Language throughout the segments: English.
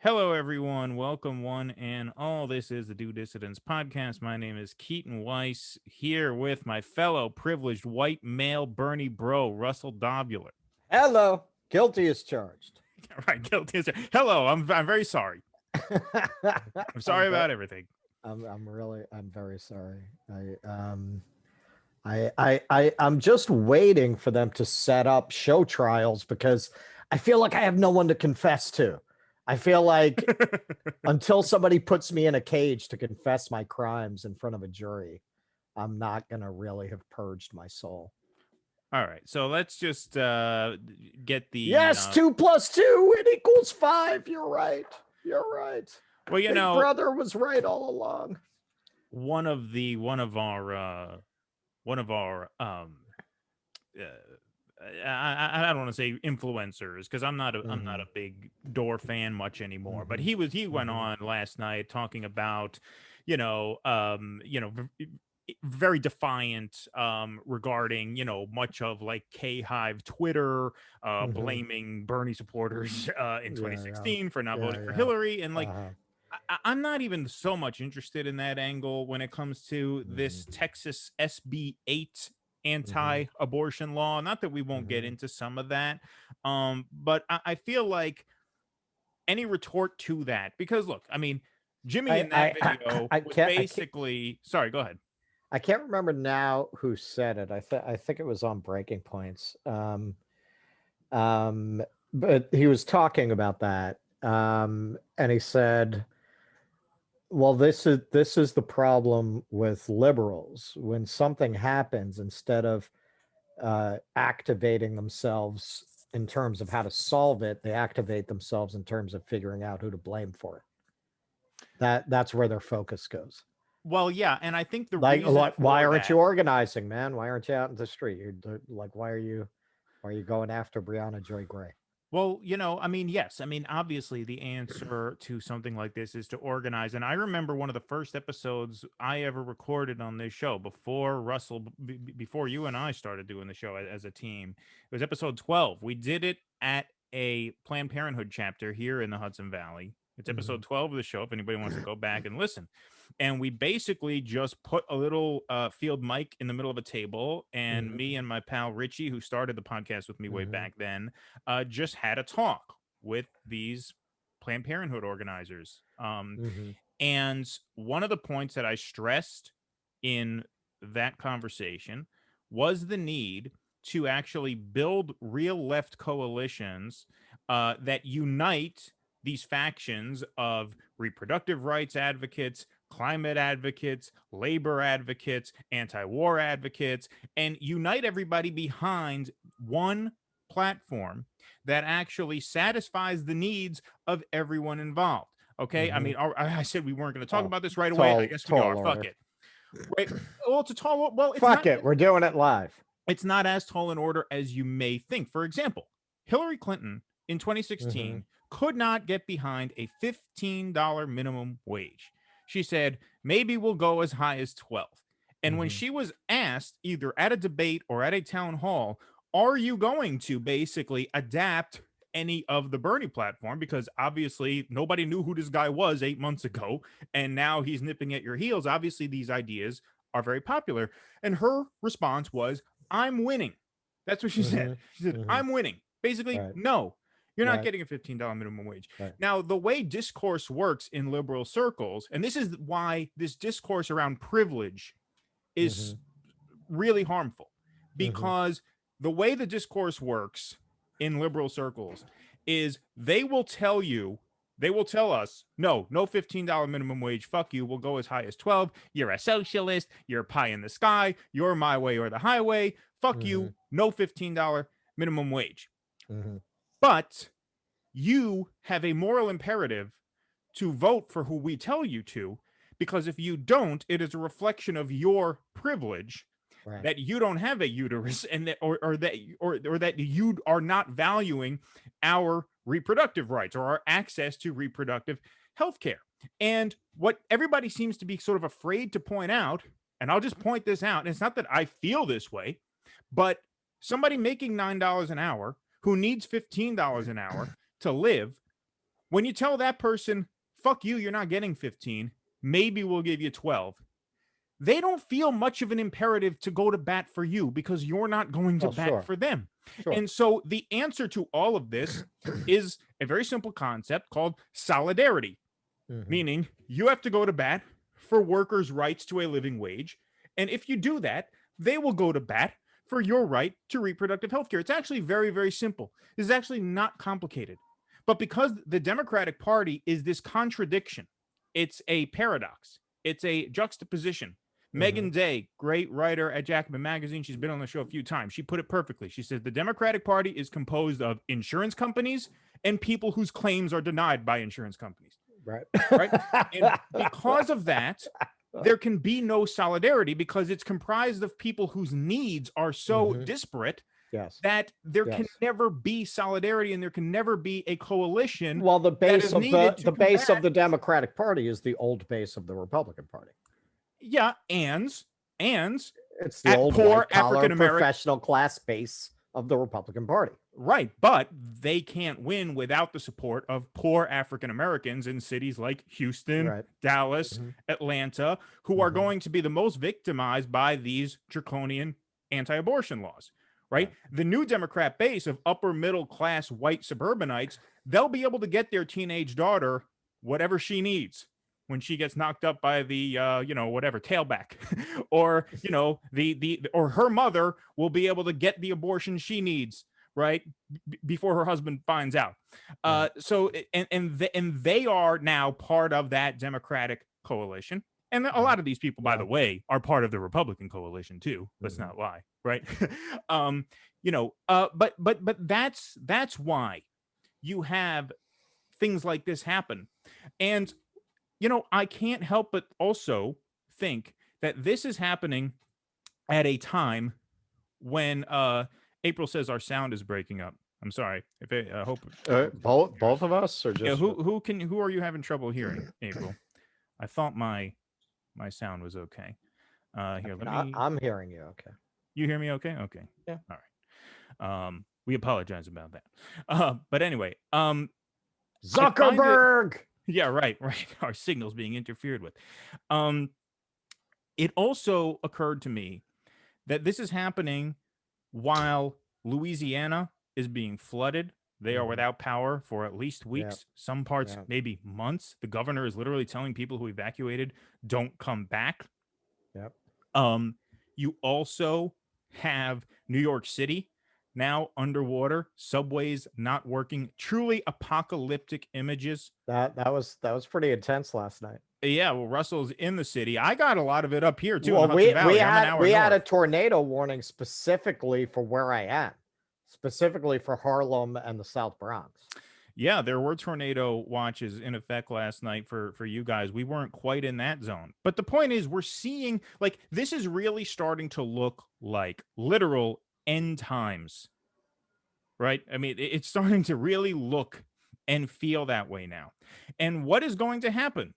Hello, everyone. Welcome, one and all. This is the Do Dissidents podcast. My name is Keaton Weiss, here with my fellow privileged white male Bernie bro, Russell Dobular. Hello. Guilty as charged. Right, guilty. Hello, I'm very sorry. I'm I'm sorry very, about everything. I'm very sorry. I'm just waiting for them to set up show trials because I feel like I have no one to confess to. I feel like until somebody puts me in a cage to confess my crimes in front of a jury, I'm not gonna really have purged my soul. All right, so let's just get the Yes, 2 plus 2 it equals 5. You're right. You're right. well, Big Brother was right all along. one of the one of our uh, I don't want to say influencers because I'm not a big Door fan much anymore. But he went on last night talking about, very defiant regarding much of like K Hive Twitter blaming Bernie supporters in Yeah, yeah, 2016 for not voting for yeah, Hillary, and like yeah. I'm not even so much interested in that angle when it comes to this Mhm, Texas SB 8 mhm, anti-abortion law. Not that we won't get mhm. into some of that, but I feel like any retort to that, because look, I mean, Jimmy I in that I I video I was can't I can't basically sorry. Go ahead. I can't remember now who said it. I think it was on Breaking Points. Um, but he was talking about that. And he said, well, this is the problem with liberals. When something happens, instead of activating themselves in terms of how to solve it, they activate themselves in terms of figuring out who to blame for it. That's where their focus goes. Well, yeah, and I think the reason Like, why for aren't you that. organizing, man? Why aren't you out in the street? You're like, why are you going after Brianna Joy Gray? Well, I mean, yes. I mean, obviously, the answer to something like this is to organize. And I remember one of the first episodes I ever recorded on this show before Russell, before you and I started doing the show as a team. It was episode 12. We did it at a Planned Parenthood chapter here in the Hudson Valley. It's episode Mhm. 12 of the show if anybody wants to go back and listen. And we basically just put a little field mic in the middle of a table, and me Mhm. and my pal Richie, who started the podcast with me way Mhm. back then, just had a talk with these Planned Parenthood organizers. Mhm. And one of the points that I stressed in that conversation was the need to actually build real left coalitions that unite these factions of reproductive rights advocates, climate advocates, labor advocates, anti war advocates, and unite everybody behind one platform that actually satisfies the needs of everyone involved. Okay. I Mhm. mean, I said we weren't going to talk Oh, about this right away. I tall guess we tall are. Fuck order. it. Right. Well, it's a tall. Well, Fuck it, we're doing it live. it's not as tall an order as you may think. For example, Hillary Clinton in Mhm. 2016 could not get behind a $15 minimum wage. She said, maybe we'll go as high as 12. And when Mhm. she was asked, either at a debate or at a town hall, are you going to basically adapt any of the Bernie platform? Because obviously nobody knew who this guy was 8 months ago. And now he's nipping at your heels. Obviously, these ideas are very popular. And her response was, I'm winning. That's what she said. Mhm. She said, Mhm. I'm winning. Basically, Right. no, you're not Right. getting a $15 minimum wage. Right. Now, the way discourse works in liberal circles, and this is why this discourse around privilege is Mhm. really harmful, Mhm. because the way the discourse works in liberal circles is they will tell us, no, no $15 minimum wage. Fuck you. We'll go as high as 12. You're a socialist. You're a pie in the sky. You're my way or the highway. Fuck you. Mhm. No $15 minimum wage. Mhm. But you have a moral imperative to vote for who we tell you to, because if you don't, it is a reflection of your privilege Right. that you don't have a uterus, and that or that you are not valuing our reproductive rights or our access to reproductive health care. And what everybody seems to be sort of afraid to point out, and I'll just point this out, and it's not that I feel this way, but somebody making $9 an hour who needs $15 an hour to live When you tell that person, fuck you, you're not getting 15, maybe we'll give you 12, they don't feel much of an imperative to go to bat for you because you're not going to Oh, bat sure. for them. Sure. And so the answer to all of this is a very simple concept called solidarity, meaning you have to go to bat for workers' rights to a living wage. And if you do that, they will go to bat for your right to reproductive health care. It's actually very, very simple. This is actually not complicated. But because the Democratic Party is this contradiction, it's a paradox, it's a juxtaposition. Megan Day, great writer at Jacobin Magazine, she's been on the show a few times. She put it perfectly. She says the Democratic Party is composed of insurance companies and people whose claims are denied by insurance companies. Right. Right. And because of that, there can be no solidarity because it's comprised of people whose needs are so disparate that there can never be solidarity and there can never be a coalition. Well, the base of the base of combat. the Democratic Party is the old base of the Republican Party. Yeah, and it's the old poor white-collar African-American professional class base of the Republican Party. Right, but they can't win without the support of poor African Americans in cities like Houston, Dallas, Atlanta, who are going to be the most victimized by these draconian anti-abortion laws. Right? The new Democrat base of upper middle class white suburbanites, they'll be able to get their teenage daughter whatever she needs when she gets knocked up by the whatever tailback, or or her mother will be able to get the abortion she needs, right, before her husband finds out. So they are now part of that Democratic coalition, and a lot of these people, by the way, are part of the Republican coalition too. Let's not lie, right? But that's why you have things like this happen, and I can't help but also think that this is happening at a time when April says our sound is breaking up. I'm sorry. If I hope both of us, or just who are you having trouble hearing, April? I thought my sound was okay. Here, I'm hearing you. Okay. You hear me okay? Okay. Yeah. All right. We apologize about that. But anyway, Zuckerberg. Yeah, right. Our signal's being interfered with. It also occurred to me that this is happening while Louisiana is being flooded. They are without power for at least weeks, some parts maybe months. The governor is literally telling people who evacuated, don't come back. You also have New York City now underwater, subways not working, truly apocalyptic images. That was pretty intense last night. Yeah, well, Russell's in the city. I got a lot of it up here too. Well, we had a tornado warning specifically for where I am, specifically for Harlem and the South Bronx. Yeah, there were tornado watches in effect last night for you guys. We weren't quite in that zone. But the point is, we're seeing, like, this is really starting to look like literal end times, right? I mean, it's starting to really look and feel that way now. And what is going to happen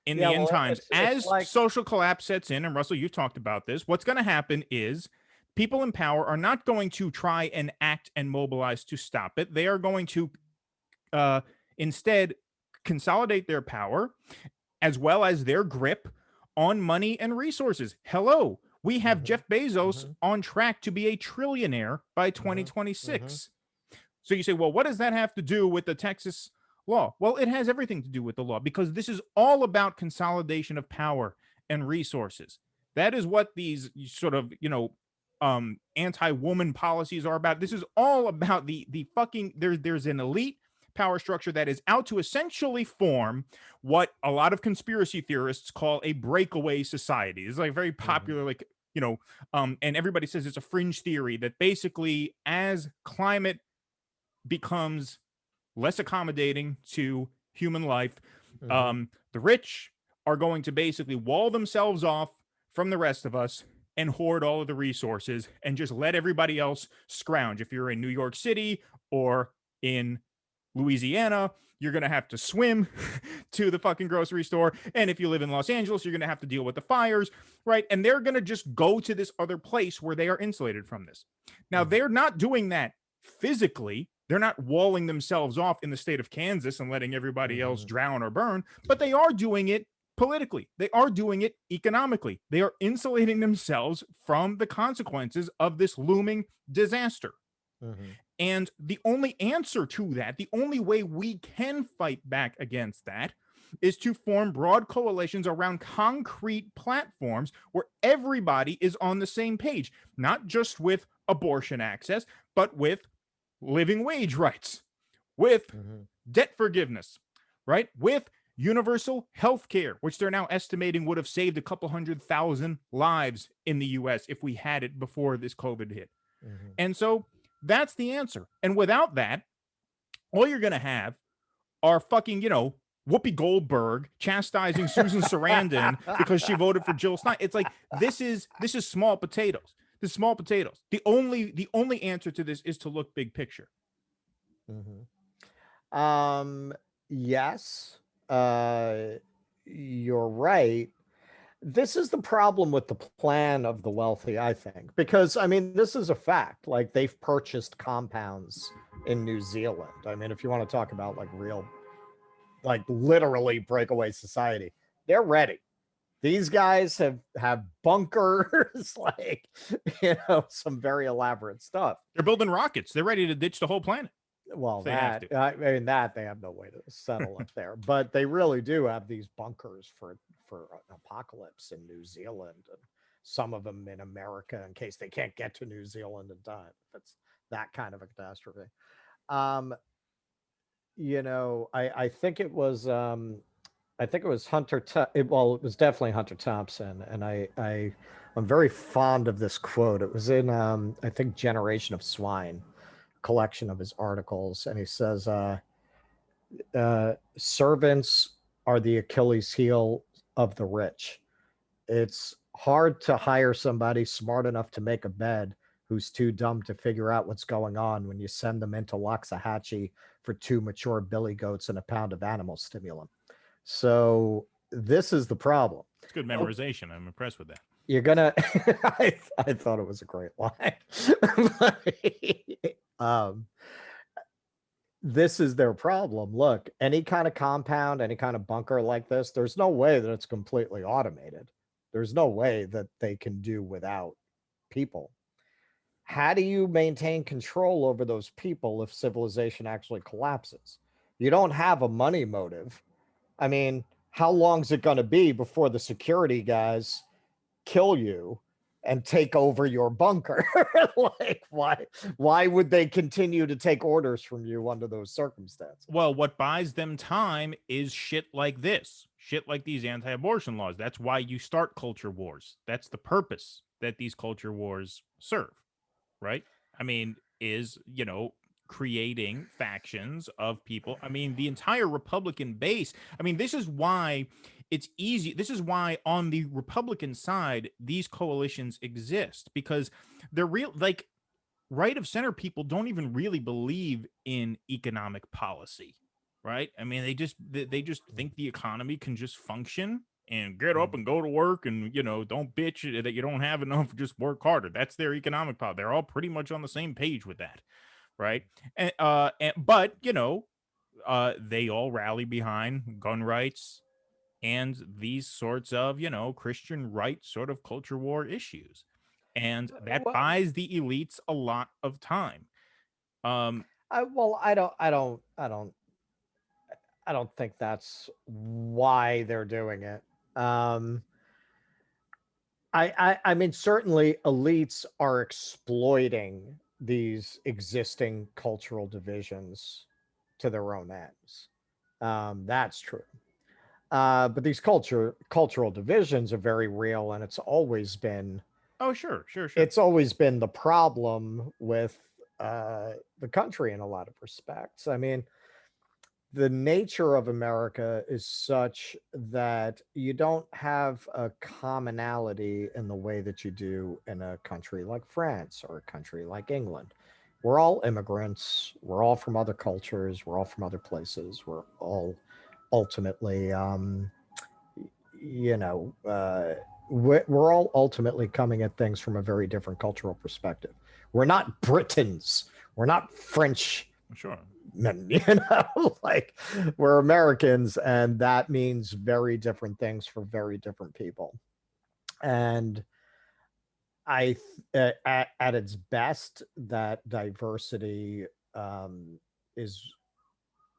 in the end times as social collapse sets in? And Russell, you've talked about this. What's going to happen is people in power are not going to try and act and mobilize to stop it. They are going to instead consolidate their power as well as their grip on money and resources. Hello, we have Jeff Bezos on track to be a trillionaire by 2026. So you say, well, what does that have to do with the Texas law? Well, it has everything to do with the law, because this is all about consolidation of power and resources. That is what these sort of, anti-woman policies are about. This is all about the fucking, there's an elite power structure that is out to essentially form what a lot of conspiracy theorists call a breakaway society. It's like very popular, like, and everybody says it's a fringe theory that basically as climate becomes less accommodating to human life, the rich are going to basically wall themselves off from the rest of us and hoard all of the resources and just let everybody else scrounge. If you're in New York City or in Louisiana, you're going to have to swim to the fucking grocery store. And if you live in Los Angeles, you're going to have to deal with the fires, right? And they're going to just go to this other place where they are insulated from this. Now, they're not doing that physically. They're not walling themselves off in the state of Kansas and letting everybody else Mhm. drown or burn, but they are doing it politically. They are doing it economically. They are insulating themselves from the consequences of this looming disaster. Mhm. And the only answer to that, the only way we can fight back against that, is to form broad coalitions around concrete platforms where everybody is on the same page, not just with abortion access, but with living wage rights, with Mhm. debt forgiveness, right? With universal health care, which they're now estimating would have saved a couple 100,000 lives in the US if we had it before this COVID hit. Mhm. And so that's the answer. And without that, all you're going to have are fucking, Whoopi Goldberg chastising Susan Sarandon because she voted for Jill Stein. It's like this is small potatoes. This is small potatoes. The only answer to this is to look big picture. Mhm. Um, yes, uh, you're right. This is the problem with the plan of the wealthy, I think, because I mean, this is a fact. Like they've purchased compounds in New Zealand. I mean, if you want to talk about like real, like literally breakaway society, they're ready. These guys have bunkers, like some very elaborate stuff. They're building rockets. They're ready to ditch the whole planet if Well, they have that to. I mean that they have no way to settle up there, but they really do have these bunkers for an apocalypse in New Zealand, and some of them in America in case they can't get to New Zealand in time. That's that kind of a catastrophe. Um, I think it was Hunter. Well, it was definitely Hunter Thompson, and I'm very fond of this quote. It was in I think Generation of Swine collection of his articles, and he says, "Servants are the Achilles heel of the rich. It's hard to hire somebody smart enough to make a bed who's too dumb to figure out what's going on when you send them into Loxahatchee for two mature billy goats and a pound of animal stimulant." So this is the problem. It's good Oh, memorization. I'm impressed with that. you're gonna. I thought it was a great line. um, this is their problem. Look, any kind of compound, any kind of bunker like this, there's no way that it's completely automated. There's no way that they can do without people. How do you maintain control over those people if civilization actually collapses? You don't have a money motive. I mean, how long is it going to be before the security guys kill you and take over your bunker? Like, why would they continue to take orders from you under those circumstances? Well, what buys them time is shit like this, shit like these anti abortion laws. That's why you start culture wars. That's the purpose that these culture wars serve, right? I mean, is, creating factions of people. I mean, the entire Republican base. I mean, this is why it's easy. This is why on the Republican side, these coalitions exist because they're real, like, right of center people don't even really believe in economic policy, right? I mean, they just think the economy can just function and get up and go to work and don't bitch that you don't have enough, just work harder. That's their economic policy. They're all pretty much on the same page with that, right? But they all rally behind gun rights and these sorts of Christian right sort of culture war issues, and that Well, buys the elites a lot of time. um I don't think that's why they're doing it. Um, I mean, certainly elites are exploiting these existing cultural divisions to their own ends. That's true. But these cultural divisions are very real, and oh, sure, sure, sure. it's always been the problem with the country in a lot of respects. I mean, the nature of America is such that you don't have a commonality in the way that you do in a country like France or a country like England. We're all immigrants. We're all from other cultures. We're all from other places. We're all ultimately, you know, uh, we're all ultimately coming at things from a very different cultural perspective. We're not Britons. We're not French Sure. You know, like we're Americans, and that means very different things for very different people. And at its best, that diversity is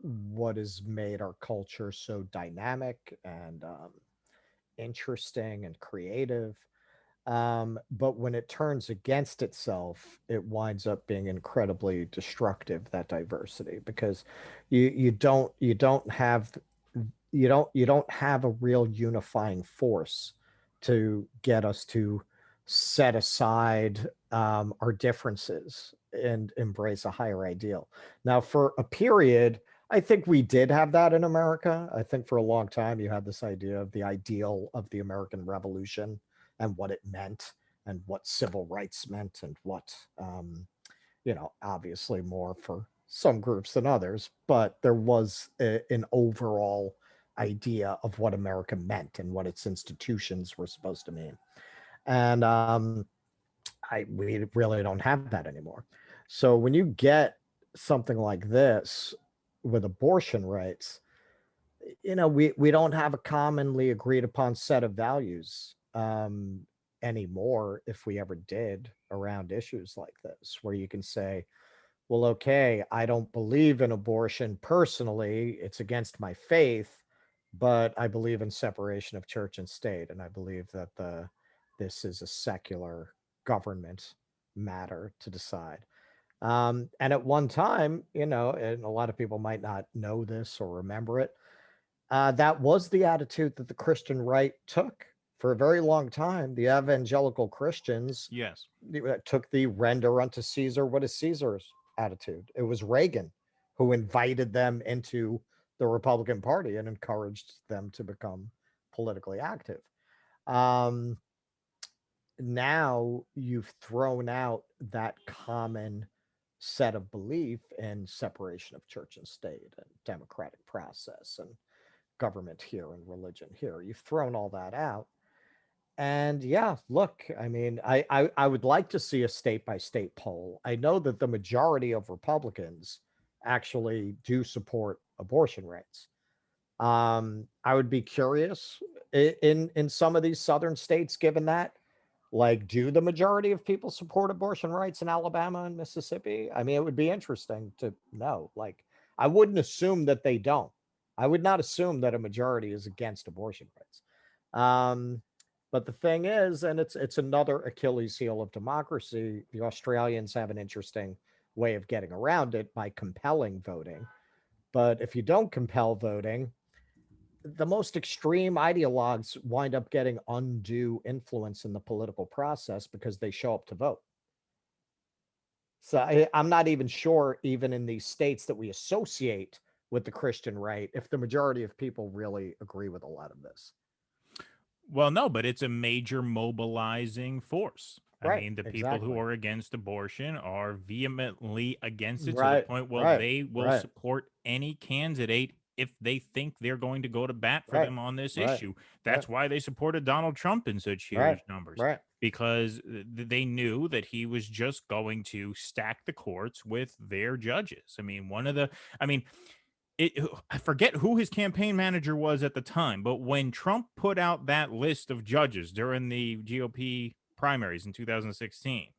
what has made our culture so dynamic and interesting and creative. But when it turns against itself, it winds up being incredibly destructive, that diversity, because you don't have a real unifying force to get us to set aside our differences and embrace a higher ideal. Now, for a period, I think we did have that in America. I think for a long time you had this idea of the ideal of the American Revolution and what it meant and what civil rights meant and what obviously more for some groups than others, but there was an overall idea of what America meant and what its institutions were supposed to mean. And we really don't have that anymore. So when you get something like this with abortion rights, we don't have a commonly agreed upon set of values anymore, if we ever did, around issues like this, where you can say, well, okay, I don't believe in abortion personally, it's against my faith, but I believe in separation of church and state, and I believe that this is a secular government matter to decide. And at one time, and a lot of people might not know this or remember it, that was the attitude that the Christian right took for a very long time. The evangelical Christians Yes. took the render unto Caesar what is Caesar's attitude. It was Reagan who invited them into the Republican Party and encouraged them to become politically active. Um, Now you've thrown out that common set of belief in separation of church and state and democratic process and government here and religion here. You've thrown all that out. And yeah, look, I mean, I would like to see a state by state poll. I know that the majority of Republicans actually do support abortion rights. I would be curious in some of these southern states, given that, like, do the majority of people support abortion rights in Alabama and Mississippi? I mean, it would be interesting to know. Like, I wouldn't assume that they don't. I would not assume that a majority is against abortion rights. Um, but the thing is, and it's another Achilles heel of democracy, the Australians have an interesting way of getting around it by compelling voting. But if you don't compel voting, the most extreme ideologues wind up getting undue influence in the political process because they show up to vote. So I'm not even sure, even in these states that we associate with the Christian right, if the majority of people really agree with a lot of this. Well, no, but it's a major mobilizing force. I Right. mean, the people who Exactly. are against abortion are vehemently against it to the Right. point where Right. they will Right. support any candidate if they think they're going to go to bat for Right. them on this Right. issue. Right. That's why they supported Donald Trump in such Right. huge numbers, Right. because they knew that he was just going to stack the courts with their judges. I mean, I forget who his campaign manager was at the time, but when Trump put out that list of judges during the GOP primaries in 2016,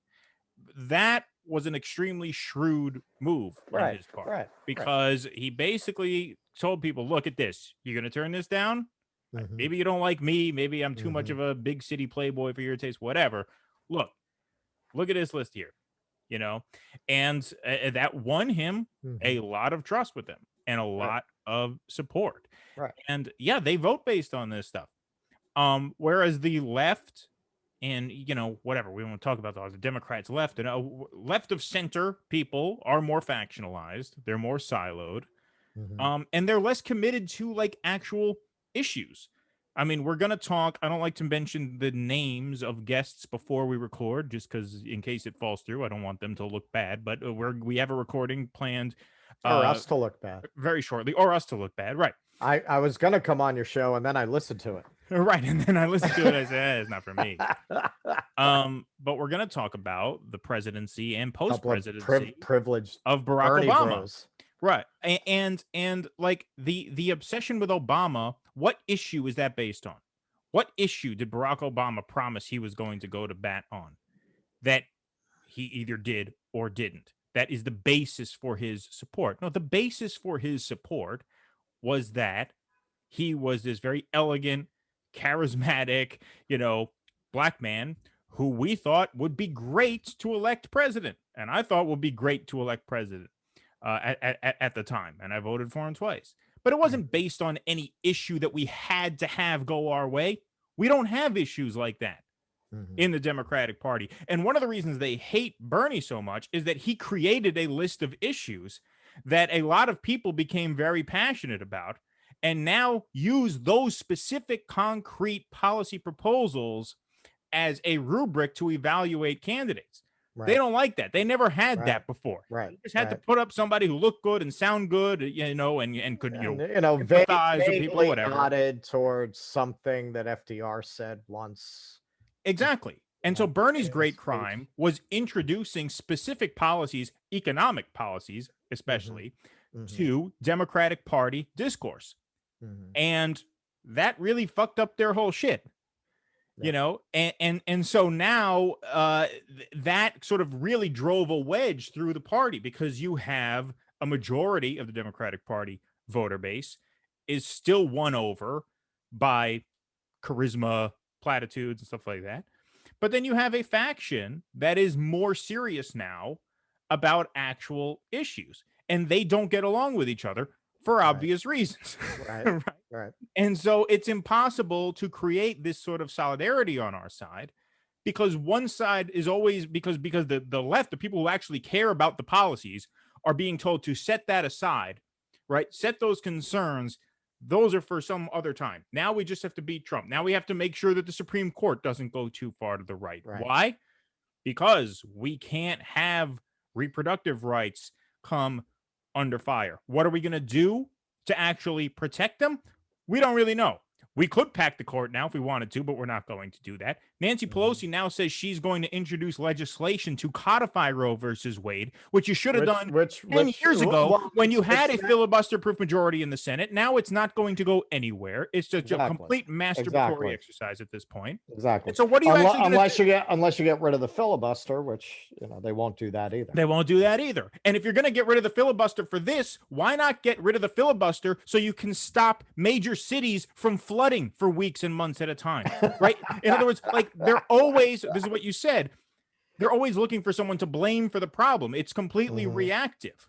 that was an extremely shrewd move on Right. his part, Right. Right. because he basically told people, look at this, you're going to turn this down. Mm-hmm. Maybe you don't like me, maybe I'm too much Mm-hmm. of a big city playboy for your taste, whatever. Look at this list here, you know, and that won him Mm-hmm. a lot of trust with them and a Right. lot of support. Right. And yeah, they vote based on this stuff. Whereas the left, and whatever we want to talk about, the Democrats left and left of center people are more factionalized, they're more siloed, Mm-hmm. and they're less committed to like actual issues. I mean, we're gonna talk. I don't like to mention the names of guests before we record, just because in case it falls through, I don't want them to look bad. But we have a recording planned Or uh us to look bad. very shortly, or us to look bad, right? I was gonna come on your show and then I listened to it. Right. And then I listened to it. I said, it's not for me. But we're going to talk about the presidency and post-presidency privileged of Barack Bernie Obama. bros. Right. And like the obsession with Obama, what issue is that based on? What issue did Barack Obama promise he was going to go to bat on that he either did or didn't? That is the basis for his support. No, the basis for his support was that he was this very elegant, charismatic, black man who we thought would be great to elect president. And I thought would be great to elect president at the time. And I voted for him twice. But it wasn't based on any issue that we had to have go our way. We don't have issues like that in the Democratic Party. And one of the reasons they hate Bernie so much is that he created a list of issues that a lot of people became very passionate about and now use those specific concrete policy proposals as a rubric to evaluate candidates. Right. They don't like that. They never had that before. Right. They just had to put up somebody who looked good and sound good, and could, empathize with people, whatever. Nodded towards something that FDR said once. Exactly. And so Bernie's great crime was introducing specific policies, economic policies, especially, to Democratic Party discourse. And that really fucked up their whole shit. And so now that sort of really drove a wedge through the party, because you have a majority of the Democratic Party voter base is still won over by charisma, platitudes, and stuff like that. But then you have a faction that is more serious now about actual issues, and they don't get along with each other for obvious reasons. Right. And so it's impossible to create this sort of solidarity on our side, because one side is always, because the left, the people who actually care about the policies, are being told to set that aside, right? Set those concerns. Those are for some other time. Now we just have to beat Trump. Now we have to make sure that the Supreme Court doesn't go too far to the right. Why? Because we can't have reproductive rights come under fire. What are we going to do to actually protect them? We don't really know. We could pack the court now if we wanted to, but we're not going to do that. Nancy Pelosi now says she's going to introduce legislation to codify Roe versus Wade, which you should have done 10 years ago when you had a filibuster-proof majority in the Senate. Now it's not going to go anywhere. It's just a complete masturbatory exercise at this point. Exactly. And so what do you unless you get rid of the filibuster, which they won't do that either. They won't do that either. And if you're going to get rid of the filibuster for this, why not get rid of the filibuster so you can stop major cities from flooding for weeks and months at a time, right? In other words, like, they're always, this is what you said, they're always looking for someone to blame for the problem. It's completely reactive.